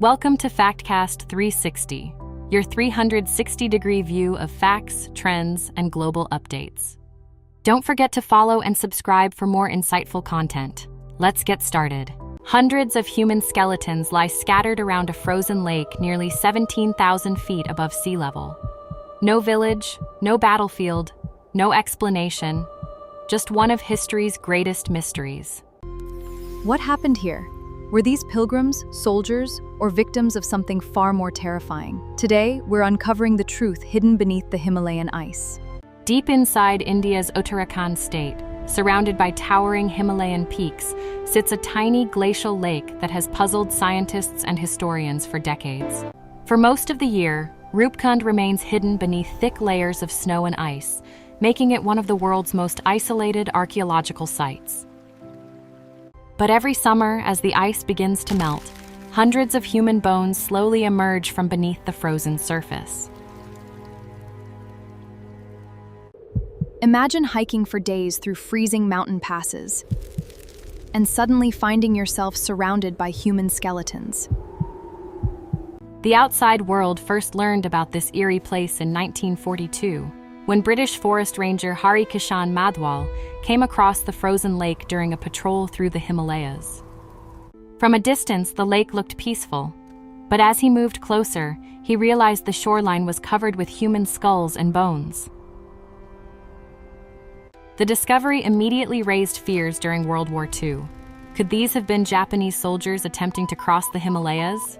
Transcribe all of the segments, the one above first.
Welcome to FactCast 360, your 360-degree view of facts, trends, and global updates. Don't forget to follow and subscribe for more insightful content. Let's get started. Hundreds of human skeletons lie scattered around a frozen lake nearly 17,000 feet above sea level. No village, no battlefield, no explanation, just one of history's greatest mysteries. What happened here? Were these pilgrims, soldiers, or victims of something far more terrifying? Today, we're uncovering the truth hidden beneath the Himalayan ice. Deep inside India's Uttarakhand state, surrounded by towering Himalayan peaks, sits a tiny glacial lake that has puzzled scientists and historians for decades. For most of the year, Roopkund remains hidden beneath thick layers of snow and ice, making it one of the world's most isolated archaeological sites. But every summer, as the ice begins to melt, hundreds of human bones slowly emerge from beneath the frozen surface. Imagine hiking for days through freezing mountain passes, and suddenly finding yourself surrounded by human skeletons. The outside world first learned about this eerie place in 1942, when British forest ranger Hari Kishan Madhwal came across the frozen lake during a patrol through the Himalayas. From a distance, the lake looked peaceful, but as he moved closer, he realized the shoreline was covered with human skulls and bones. The discovery immediately raised fears during World War II. Could these have been Japanese soldiers attempting to cross the Himalayas?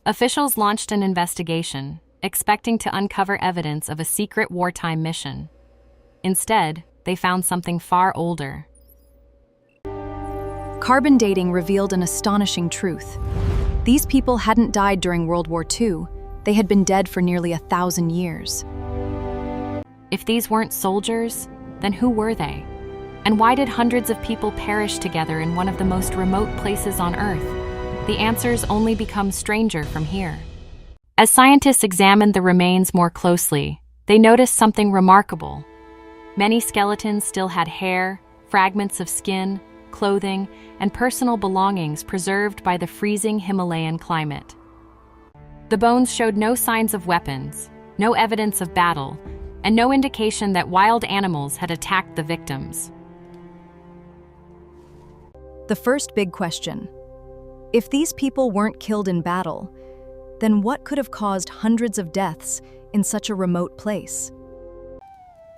Officials launched an investigation, expecting to uncover evidence of a secret wartime mission. Instead, they found something far older. Carbon dating revealed an astonishing truth. These people hadn't died during World War II. They had been dead for nearly 1,000 years. If these weren't soldiers, then who were they? And why did hundreds of people perish together in one of the most remote places on Earth? The answers only become stranger from here. As scientists examined the remains more closely, they noticed something remarkable. Many skeletons still had hair, fragments of skin, clothing, and personal belongings preserved by the freezing Himalayan climate. The bones showed no signs of weapons, no evidence of battle, and no indication that wild animals had attacked the victims. The first big question: if these people weren't killed in battle, then what could have caused hundreds of deaths in such a remote place?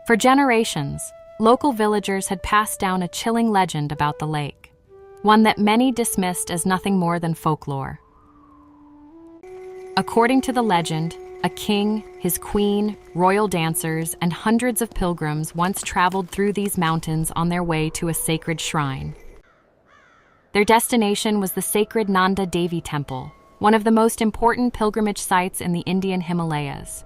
For generations, local villagers had passed down a chilling legend about the lake, one that many dismissed as nothing more than folklore. According to the legend, a king, his queen, royal dancers, and hundreds of pilgrims once traveled through these mountains on their way to a sacred shrine. Their destination was the sacred Nanda Devi Temple, one of the most important pilgrimage sites in the Indian Himalayas.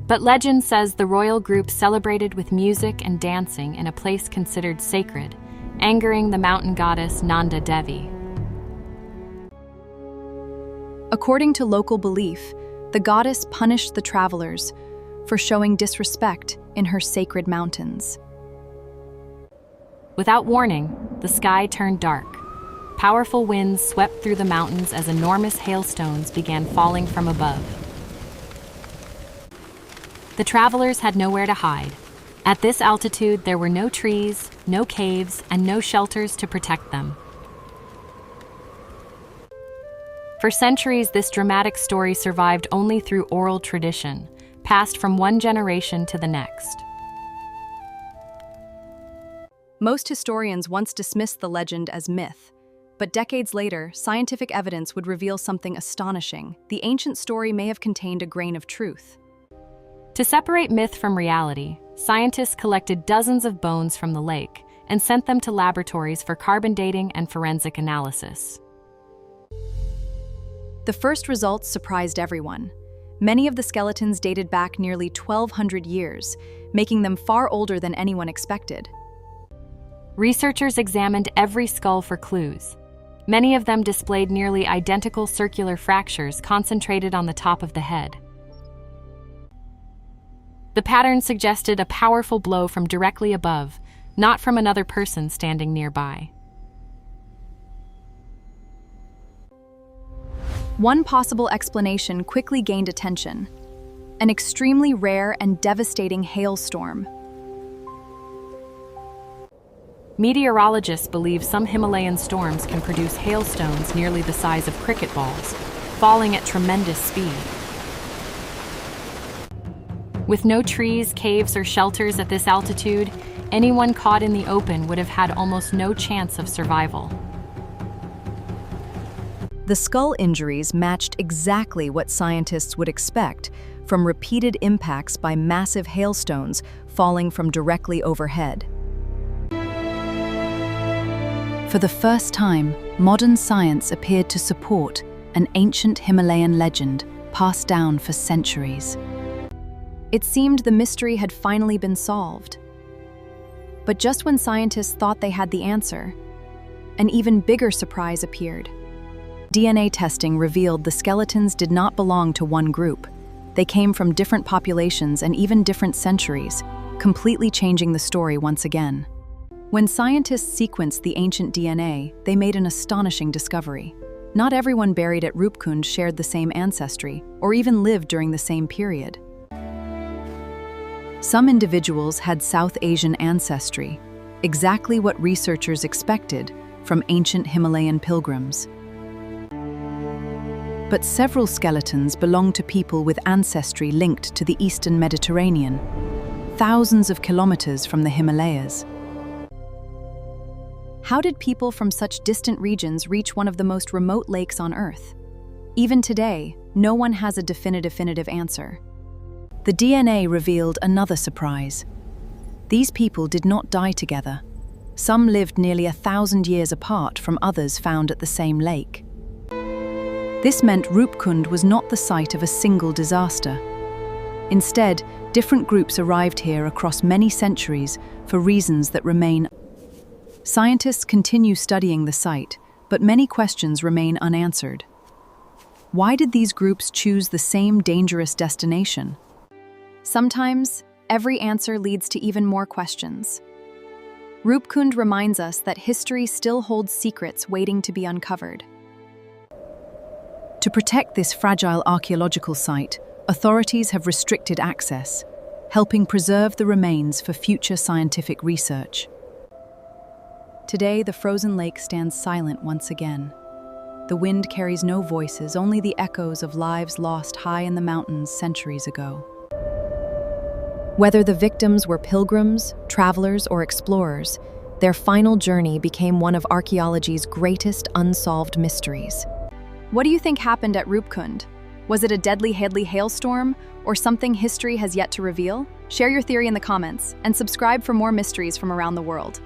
But legend says the royal group celebrated with music and dancing in a place considered sacred, angering the mountain goddess Nanda Devi. According to local belief, the goddess punished the travelers for showing disrespect in her sacred mountains. Without warning, the sky turned dark. Powerful winds swept through the mountains as enormous hailstones began falling from above. The travelers had nowhere to hide. At this altitude, there were no trees, no caves, and no shelters to protect them. For centuries, this dramatic story survived only through oral tradition, passed from one generation to the next. Most historians once dismissed the legend as myth, but decades later, scientific evidence would reveal something astonishing. The ancient story may have contained a grain of truth. To separate myth from reality, scientists collected dozens of bones from the lake and sent them to laboratories for carbon dating and forensic analysis. The first results surprised everyone. Many of the skeletons dated back nearly 1,200 years, making them far older than anyone expected. Researchers examined every skull for clues. Many of them displayed nearly identical circular fractures concentrated on the top of the head. The pattern suggested a powerful blow from directly above, not from another person standing nearby. One possible explanation quickly gained attention: an extremely rare and devastating hailstorm. Meteorologists believe some Himalayan storms can produce hailstones nearly the size of cricket balls, falling at tremendous speed. With no trees, caves, or shelters at this altitude, anyone caught in the open would have had almost no chance of survival. The skull injuries matched exactly what scientists would expect from repeated impacts by massive hailstones falling from directly overhead. For the first time, modern science appeared to support an ancient Himalayan legend passed down for centuries. It seemed the mystery had finally been solved. But just when scientists thought they had the answer, an even bigger surprise appeared. DNA testing revealed the skeletons did not belong to one group. They came from different populations and even different centuries, completely changing the story once again. When scientists sequenced the ancient DNA, they made an astonishing discovery. Not everyone buried at Roopkund shared the same ancestry, or even lived during the same period. Some individuals had South Asian ancestry, exactly what researchers expected from ancient Himalayan pilgrims. But several skeletons belonged to people with ancestry linked to the Eastern Mediterranean, thousands of kilometers from the Himalayas. How did people from such distant regions reach one of the most remote lakes on Earth? Even today, no one has a definitive answer. The DNA revealed another surprise. These people did not die together. Some lived nearly 1,000 years apart from others found at the same lake. This meant Roopkund was not the site of a single disaster. Instead, different groups arrived here across many centuries for reasons that remain. Scientists continue studying the site, but many questions remain unanswered. Why did these groups choose the same dangerous destination? Sometimes, every answer leads to even more questions. Roopkund reminds us that history still holds secrets waiting to be uncovered. To protect this fragile archaeological site, authorities have restricted access, helping preserve the remains for future scientific research. Today, the frozen lake stands silent once again. The wind carries no voices, only the echoes of lives lost high in the mountains centuries ago. Whether the victims were pilgrims, travelers, or explorers, their final journey became one of archaeology's greatest unsolved mysteries. What do you think happened at Roopkund? Was it a deadly hailstorm, or something history has yet to reveal? Share your theory in the comments, and subscribe for more mysteries from around the world.